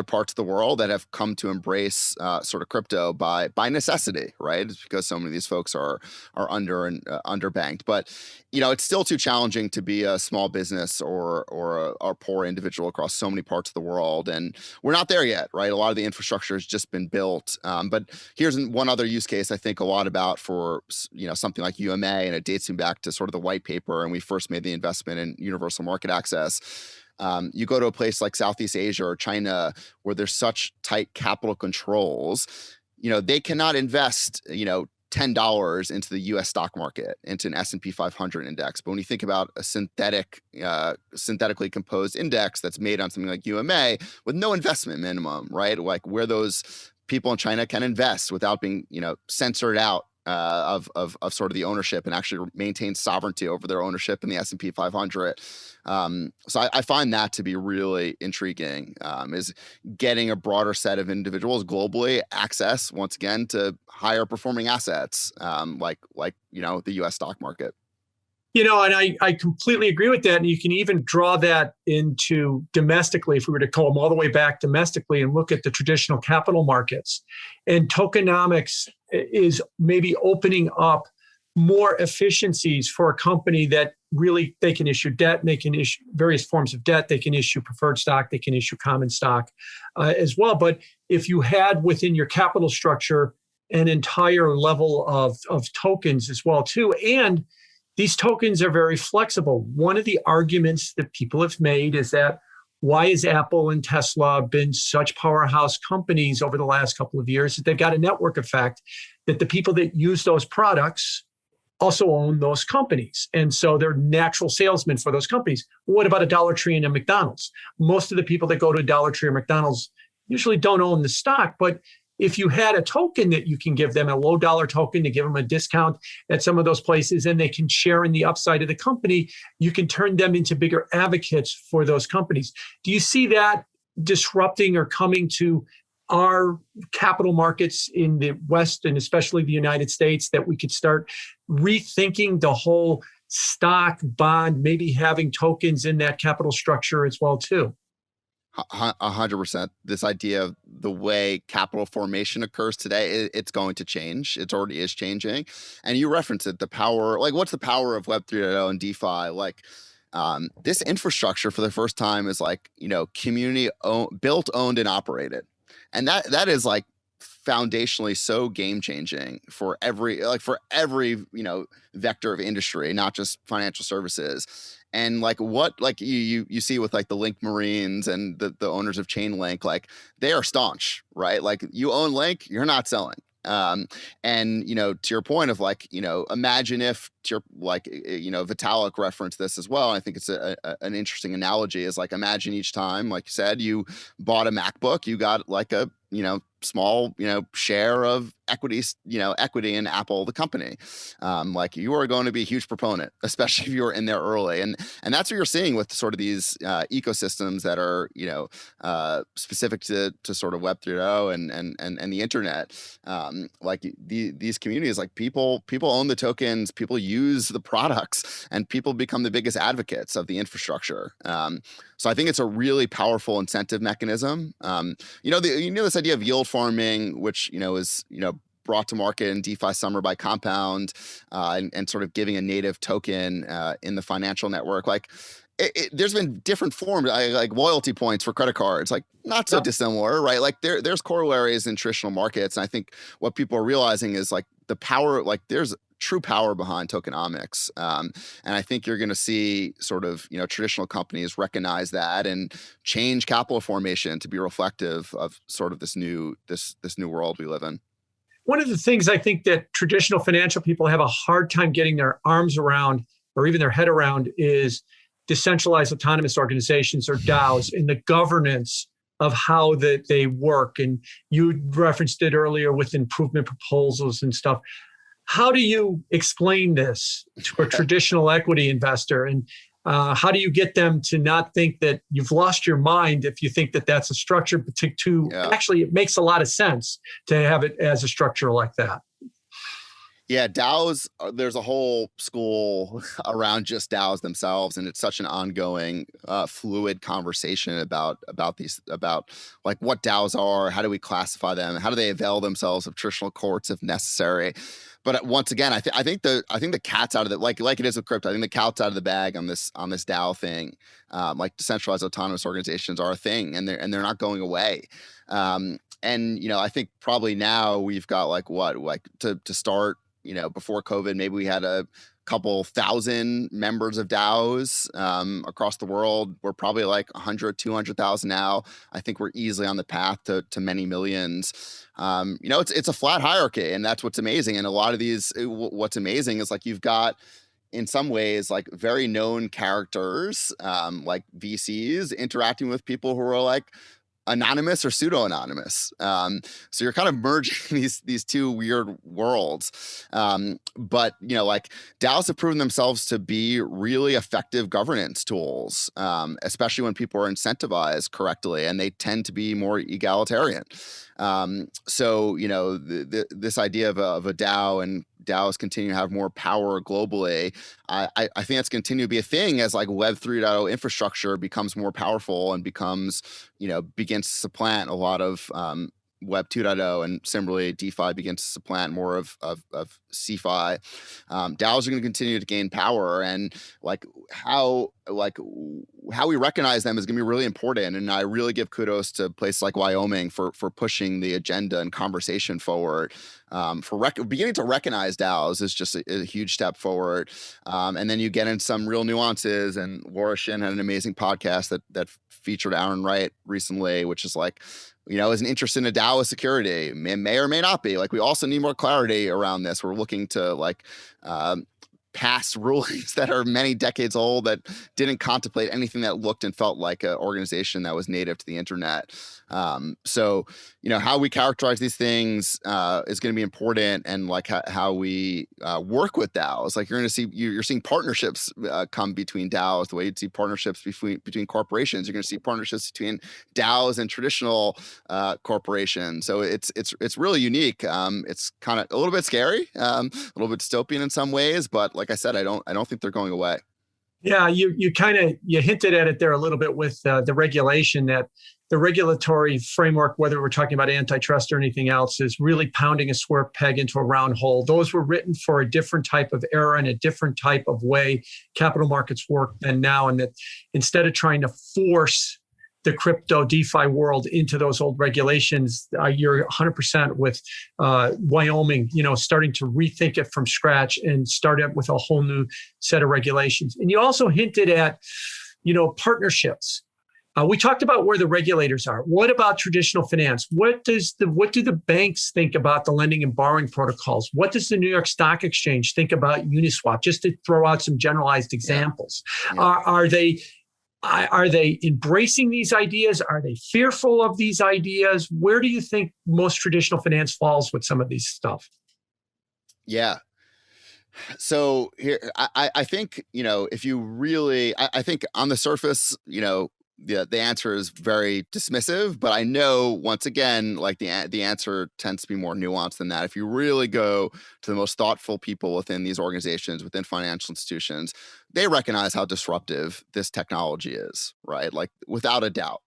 B: parts of the world that have come to embrace sort of crypto by necessity, right? It's because so many of these folks are underbanked, but it's still too challenging to be a small business or a poor individual across so many parts of the world, and we're not there yet, right? A lot of the infrastructure has just been built, but here's one other use case I think a lot about for something like UMA, and it dates me back to sort of the white paper, and we first made the investment in universal market access. You go to a place like Southeast Asia or China where there's such tight capital controls, they cannot invest, $10 into the U.S. stock market, into an S&P 500 index. But when you think about a synthetically composed index that's made on something like UMA with no investment minimum, right? Like where those people in China can invest without being, censored out of sort of the ownership and actually maintain sovereignty over their ownership in the S&P 500. So I find that to be really intriguing, is getting a broader set of individuals globally access, once again, to higher performing assets, like the U.S. stock market.
A: And I completely agree with that. And you can even draw that into domestically, if we were to call them all the way back domestically and look at the traditional capital markets. And tokenomics is maybe opening up more efficiencies for a company that really, they can issue debt, and they can issue various forms of debt. They can issue preferred stock, they can issue common stock as well. But if you had within your capital structure an entire level of tokens as well too, and these tokens are very flexible. One of the arguments that people have made is that why has Apple and Tesla been such powerhouse companies over the last couple of years? That they've got a network effect, that the people that use those products also own those companies. And so they're natural salesmen for those companies. What about a Dollar Tree and a McDonald's? Most of the people that go to a Dollar Tree or McDonald's usually don't own the stock, but if you had a token that you can give them, a low dollar token to give them a discount at some of those places, and they can share in the upside of the company, you can turn them into bigger advocates for those companies. Do you see that disrupting or coming to our capital markets in the West, and especially the United States, that we could start rethinking the whole stock, bond, maybe having tokens in that capital structure as well too?
B: 100%. This idea of the way capital formation occurs today, it's going to change. It already is changing. And you referenced it, the power, like what's the power of Web 3.0 and DeFi? Like this infrastructure for the first time is like, community built, owned, and operated. And that is like foundationally so game changing for every vector of industry, not just financial services. And like what like you see with like the Link Marines and the owners of Chainlink, like they are staunch, right? Like you own Link, you're not selling. And to your point of like, imagine if Vitalik referenced this as well. And I think it's an interesting analogy, is like, imagine each time, like you said, you bought a MacBook, you got like a small share of equity in Apple, the company. Like you are going to be a huge proponent, especially if you're in there early, and that's what you're seeing with sort of these ecosystems that are specific to sort of Web 3.0 and the internet. Like these communities, like people own the tokens, people use the products, and people become the biggest advocates of the infrastructure. So I think it's a really powerful incentive mechanism. This idea of yield farming, which is brought to market in DeFi Summer by Compound, and sort of giving a native token in the financial network. Like there's been different forms, like loyalty points for credit cards, like not so dissimilar, right? Like there's corollaries in traditional markets, and I think what people are realizing is like the power, like there's true power behind tokenomics. And I think you're going to see sort of, traditional companies recognize that and change capital formation to be reflective of sort of this new world we live in.
A: one of the things I think that traditional financial people have a hard time getting their arms around or even their head around is decentralized autonomous organizations, or DAOs, and the governance of how they work. And you referenced it earlier with improvement proposals and stuff. How do you explain this to a traditional equity investor? And how do you get them to not think that you've lost your mind if you think that that's a structure, but actually it makes a lot of sense to have it as a structure like that?
B: Yeah, DAOs, there's a whole school around just DAOs themselves, and it's such an ongoing, fluid conversation about like what DAOs are, how do we classify them, how do they avail themselves of traditional courts if necessary. But once again, I think the cat's out of the like it is with crypto. I think the cat's out of the bag on this DAO thing. Like decentralized autonomous organizations are a thing, and they're not going away. And I think probably now we've got to start. Before COVID, maybe we had a couple thousand members of DAOs across the world. We're probably like 100, 200,000 now. I think we're easily on the path to many millions. It's a flat hierarchy, and that's what's amazing. And a lot of these, what's amazing is like you've got, in some ways, like very known characters, like VCs interacting with people who are like anonymous or pseudo-anonymous. So you're kind of merging these two weird worlds. But like DAOs have proven themselves to be really effective governance tools, especially when people are incentivized correctly, and they tend to be more egalitarian. So this idea of a DAO, and DAOs continue to have more power globally. I think that's going to continue to be a thing as like Web 3.0 infrastructure becomes more powerful and begins to supplant a lot of Web 2.0, and similarly DeFi begins to supplant more of CeFi. DAOs are going to continue to gain power, and how we recognize them is going to be really important. And I really give kudos to places like Wyoming for pushing the agenda and conversation forward. Beginning to recognize DAOs is just a huge step forward. And then you get in some real nuances, and Laura Shin had an amazing podcast that featured Aaron Wright recently, which is like, is an interest in a DAO of security. May or may not be. Like, we also need more clarity around this. We're looking to past rulings that are many decades old that didn't contemplate anything that looked and felt like an organization that was native to the internet. So how we characterize these things is going to be important, and like how we work with DAOs. Like you're seeing partnerships come between DAOs the way you'd see partnerships between corporations. You're going to see partnerships between DAOs and traditional corporations. So it's really unique. It's kind of a little bit scary, a little bit dystopian in some ways, but like I said, I don't think they're going away.
A: Yeah, you hinted at it there a little bit with the regulation, that the regulatory framework, whether we're talking about antitrust or anything else, is really pounding a square peg into a round hole. Those were written for a different type of era and a different type of way capital markets work than now, and that instead of trying to force the crypto DeFi world into those old regulations, you're 100% with Wyoming, starting to rethink it from scratch and start it with a whole new set of regulations. And you also hinted at, partnerships. We talked about where the regulators are. What about traditional finance? What do the banks think about the lending and borrowing protocols? What does the New York Stock Exchange think about Uniswap? Just to throw out some generalized examples. Yeah. Are they embracing these ideas? Are they fearful of these ideas? Where do you think most traditional finance falls with some of these stuff?
B: Yeah. So here, I think, if you really, I think on the surface, the answer is very dismissive, but I know, once again, like the answer tends to be more nuanced than that. If you really go to the most thoughtful people within these organizations, within financial institutions, they recognize how disruptive this technology is, right? Like, without a doubt.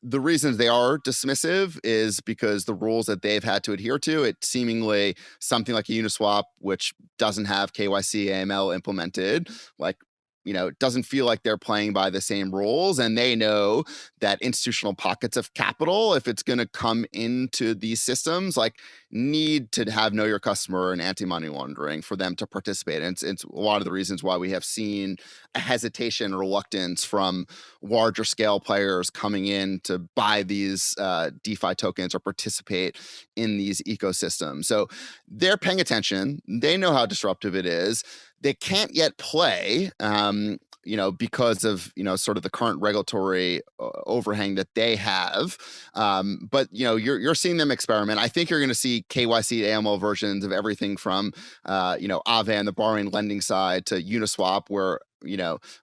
B: The reasons they are dismissive is because the rules that they've had to adhere to, it seemingly something like a Uniswap, which doesn't have KYC AML implemented, like it doesn't feel like they're playing by the same rules, and they know that institutional pockets of capital, if it's going to come into these systems, like need to have know your customer and anti-money laundering for them to participate. And it's a lot of the reasons why we have seen a hesitation or reluctance from larger scale players coming in to buy these DeFi tokens or participate in these ecosystems. So they're paying attention. They know how disruptive it is. They can't yet play, because of, sort of the current regulatory overhang that they have. But, you're seeing them experiment. I think you're going to see KYC AML versions of everything from, Aave on the borrowing lending side to Uniswap, where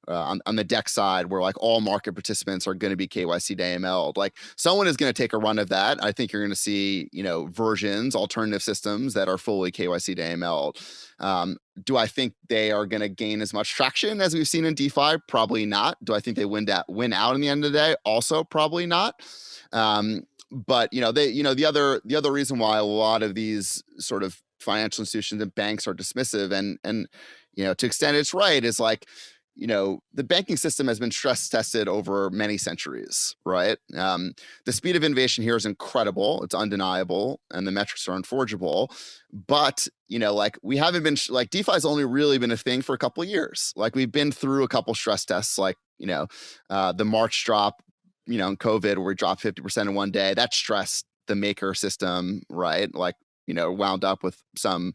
B: on the DEX side, where like all market participants are going to be KYC to AML. Like someone is going to take a run of that. I think you're going to see, versions, alternative systems that are fully KYC to AML. Do I think they are going to gain as much traction as we've seen in DeFi? Probably not. Do I think they win out in the end of the day? Also, probably not. But the other reason why a lot of these sort of financial institutions and banks are dismissive and to extend its right is like, the banking system has been stress tested over many centuries, right? The speed of innovation here is incredible. It's undeniable. And the metrics are unforgeable. But, we haven't been, DeFi has only really been a thing for a couple of years. Like we've been through a couple stress tests, like, the March drop, in COVID, where we dropped 50% in one day. That stressed the maker system, right? Like, wound up with some,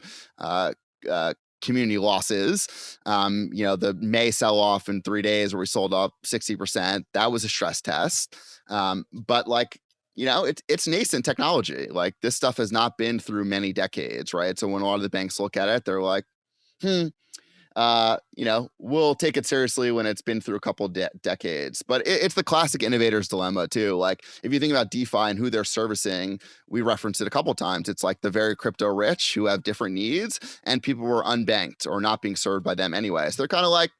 B: community losses. The May sell off in 3 days where we sold up 60%. That was a stress test. But it's nascent technology. Like this stuff has not been through many decades, right? So when a lot of the banks look at it, they're like, we'll take it seriously when it's been through a couple decades. But it's the classic innovator's dilemma too. Like if you think about DeFi and who they're servicing, we referenced it a couple of times. It's like the very crypto rich who have different needs and people who are unbanked or not being served by them anyway. So they're kind of like,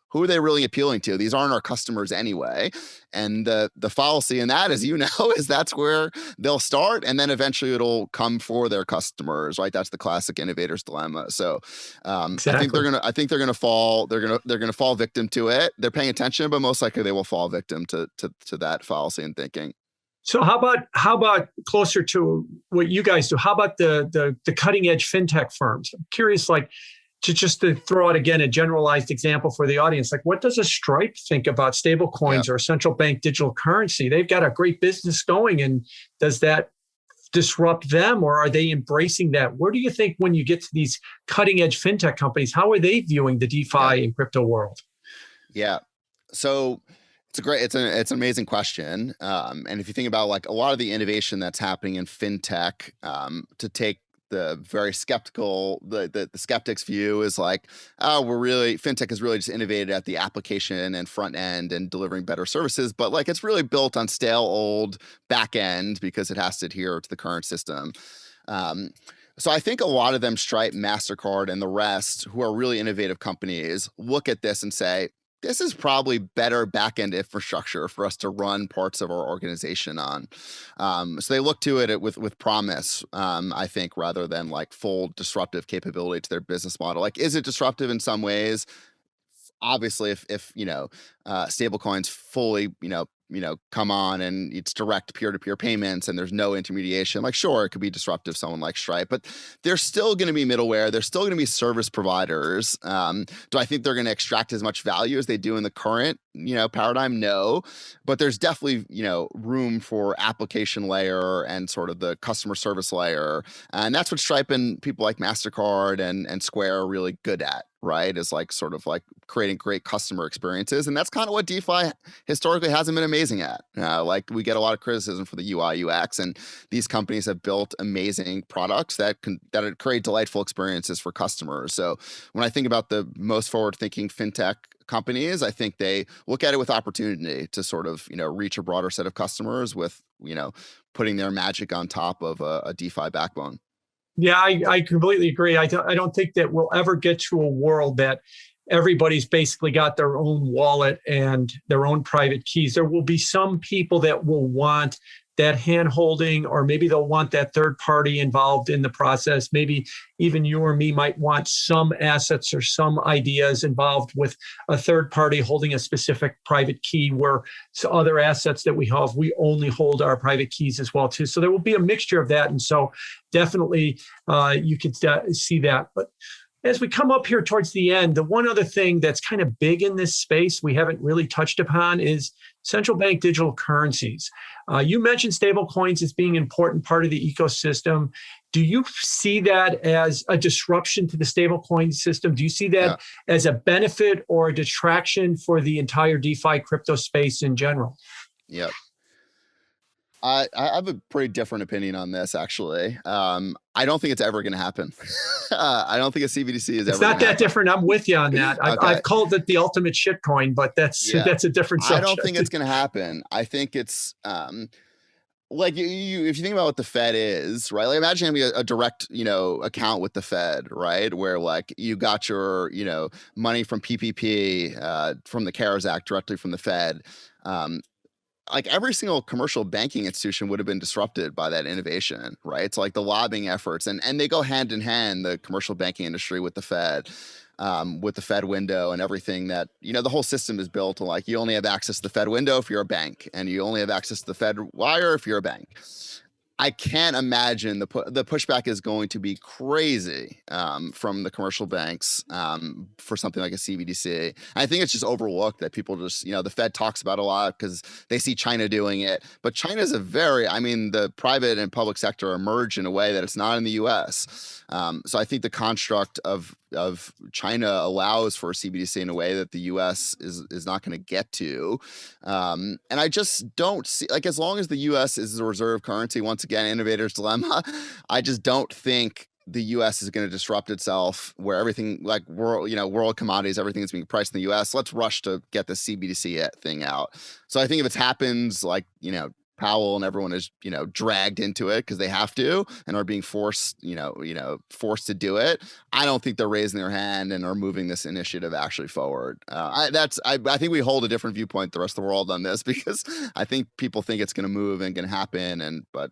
B: who are they really appealing to? These aren't our customers anyway. And the fallacy in that, as you know, is that's where they'll start, and then eventually it'll come for their customers, right? That's the classic innovator's dilemma. So exactly. I think they're gonna fall. They're gonna fall victim to it. They're paying attention, but most likely they will fall victim to that fallacy in thinking.
A: So how about closer to what you guys do? How about the cutting edge fintech firms? I'm curious, to throw out again a generalized example for the audience, like what does a Stripe think about stablecoins or central bank digital currency? They've got a great business going, and does that disrupt them, or are they embracing that? Where do you think when you get to these cutting edge fintech companies, how are they viewing the DeFi and crypto world?
B: Yeah, so it's an amazing question, and if you think about like a lot of the innovation that's happening in fintech, to take the very skeptical, the skeptics view is like, fintech is really just innovated at the application and front end and delivering better services, but like it's really built on stale old back end because it has to adhere to the current system. So I think a lot of them, Stripe, MasterCard, and the rest, who are really innovative companies, look at this and say, this is probably better back-end infrastructure for us to run parts of our organization on. So they look to it with promise, I think, rather than like full disruptive capability to their business model. Like, is it disruptive in some ways? Obviously, if stablecoins fully, come on and it's direct peer-to-peer payments and there's no intermediation, like sure, it could be disruptive, someone like Stripe, but there's still going to be middleware. There's still going to be service providers. Do I think they're going to extract as much value as they do in the current, paradigm? No, but there's definitely, room for application layer and sort of the customer service layer. And that's what Stripe and people like MasterCard and Square are really good at, right? Is like sort of like creating great customer experiences. And that's kind of what DeFi historically hasn't been amazing at. Like we get a lot of criticism for the UI UX, and these companies have built amazing products that create delightful experiences for customers. So when I think about the most forward-thinking fintech companies, I think they look at it with opportunity to sort of, reach a broader set of customers with, putting their magic on top of a DeFi backbone.
A: Yeah, I completely agree. I don't think that we'll ever get to a world that everybody's basically got their own wallet and their own private keys. There will be some people that will want that hand holding, or maybe they'll want that third party involved in the process. Maybe even you or me might want some assets or some ideas involved with a third party holding a specific private key, where other assets that we have, we only hold our private keys as well too. So there will be a mixture of that. And so definitely you could see that. But as we come up here towards the end, the one other thing that's kind of big in this space we haven't really touched upon is central bank digital currencies. You mentioned stablecoins as being an important part of the ecosystem. Do you see that as a disruption to the stablecoin system? Do you see that as a benefit or a detraction for the entire DeFi crypto space in general?
B: Yeah. I have a pretty different opinion on this, actually. I don't think it's ever going to happen. I don't think a CBDC is ever going to happen.
A: It's not that different. I'm with you on that. I've called it the ultimate shitcoin, but that's a different subject.
B: I don't think it's going to happen. I think it's like if you think about what the Fed is, right? Like imagine having a direct, account with the Fed, right? Where like you got your, money from PPP, from the CARES Act directly from the Fed. Like every single commercial banking institution would have been disrupted by that innovation, right? It's like the lobbying efforts, and they go hand in hand, the commercial banking industry with the Fed window and everything that, the whole system is built on, like you only have access to the Fed window if you're a bank, and you only have access to the Fed wire if you're a bank. I can't imagine the pushback is going to be crazy from the commercial banks for something like a CBDC. I think it's just overlooked that people just, the Fed talks about a lot because they see China doing it. But China is the private and public sector are merged in a way that it's not in the US. So I think the construct of China allows for a CBDC in a way that the US is not going to get to. And I just don't see, like, as long as the US is a reserve currency, once again, innovator's dilemma, I just don't think the US is going to disrupt itself where everything, like world commodities, everything is being priced in the US. Let's rush to get the CBDC thing out. So I think if it happens, like, Powell and everyone is, dragged into it because they have to and are being forced to do it. I don't think they're raising their hand and are moving this initiative actually forward. I think we hold a different viewpoint the rest of the world on this because I think people think it's going to move and going to happen. But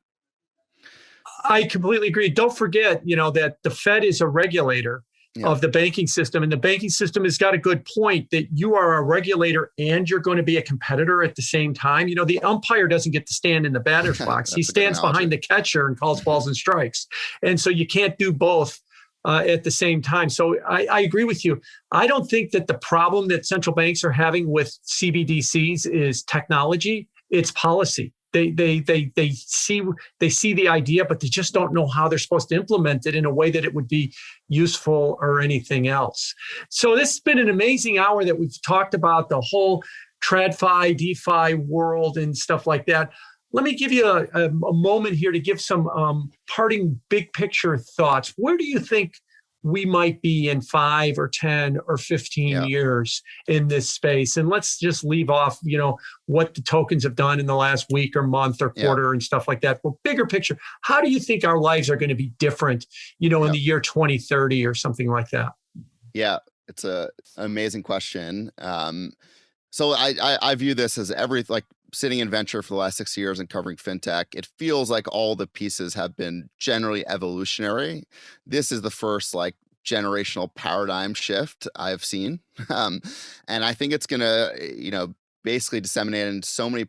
A: I completely agree. Don't forget, that the Fed is a regulator of the banking system. And the banking system has got a good point that you are a regulator and you're going to be a competitor at the same time. The umpire doesn't get to stand in the batter's box. He stands behind the catcher and calls balls and strikes. And so you can't do both at the same time. So I agree with you. I don't think that the problem that central banks are having with CBDCs is technology, it's policy. They see the idea, but they just don't know how they're supposed to implement it in a way that it would be useful or anything else. So this has been an amazing hour that we've talked about the whole TradFi, DeFi world and stuff like that. Let me give you a moment here to give some parting big picture thoughts. Where do you think we might be in 5 or 10 or 15 years in this space? And let's just leave off, what the tokens have done in the last week or month or quarter and stuff like that. But bigger picture, how do you think our lives are going to be different, in the year 2030 or something like that?
B: Yeah, it's an amazing question. So I view this as sitting in venture for the last 6 years and covering fintech, it feels like all the pieces have been generally evolutionary. This is the first generational paradigm shift I've seen. And I think it's going to, basically disseminate in so many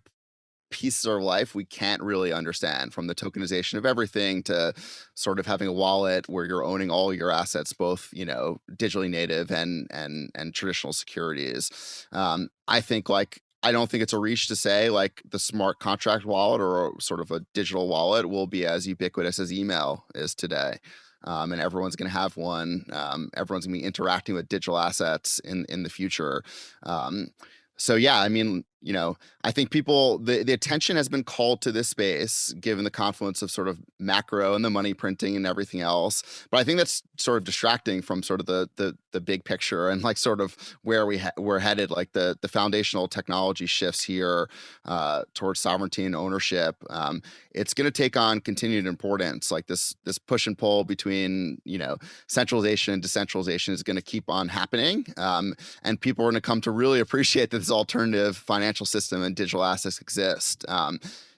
B: pieces of life we can't really understand, from the tokenization of everything to sort of having a wallet where you're owning all your assets, both, digitally native and traditional securities. I think I don't think it's a reach to say the smart contract wallet or sort of a digital wallet will be as ubiquitous as email is today. And everyone's going to have one. Everyone's going to be interacting with digital assets in the future. So yeah, I mean, I think the attention has been called to this space given the confluence of sort of macro and the money printing and everything else. But I think that's sort of distracting from sort of the big picture and sort of where we're headed, the foundational technology shifts here towards sovereignty and ownership. It's going to take on continued importance. This push and pull between, centralization and decentralization is going to keep on happening. And people are going to come to really appreciate that this alternative financial system and digital assets exist.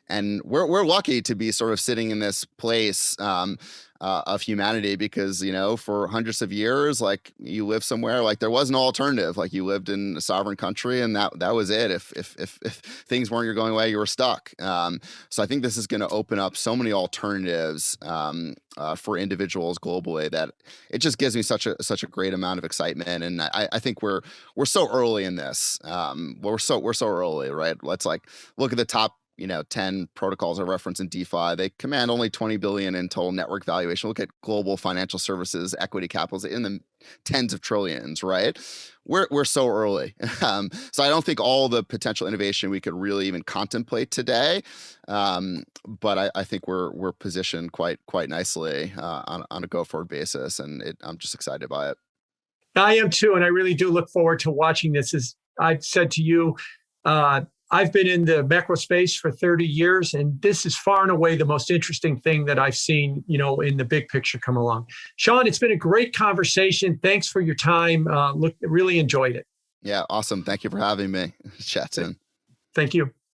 B: And we're lucky to be sort of sitting in this place of humanity, because, you know, for hundreds of years, like, you live somewhere, like, there was no alternative. Like, you lived in a sovereign country, and that was it. If things weren't your going way, you were stuck. So I think this is going to open up so many alternatives for individuals globally, that it just gives me such a great amount of excitement. And I think we're so early in this. We're so early, right? Let's, like, look at the top 10 protocols I reference in DeFi. They command only 20 billion in total network valuation. Look at global financial services equity capitals in the tens of trillions, right? We're so early. So I don't think all the potential innovation we could really even contemplate today. But I think we're positioned quite nicely on a go forward basis, and I'm just excited by it.
A: I am too, and I really do look forward to watching this. As I've said to you, I've been in the macro space for 30 years, and this is far and away the most interesting thing that I've seen, in the big picture come along. Sean, it's been a great conversation. Thanks for your time. Really enjoyed it.
B: Yeah, awesome. Thank you for having me. Chat soon.
A: Thank you.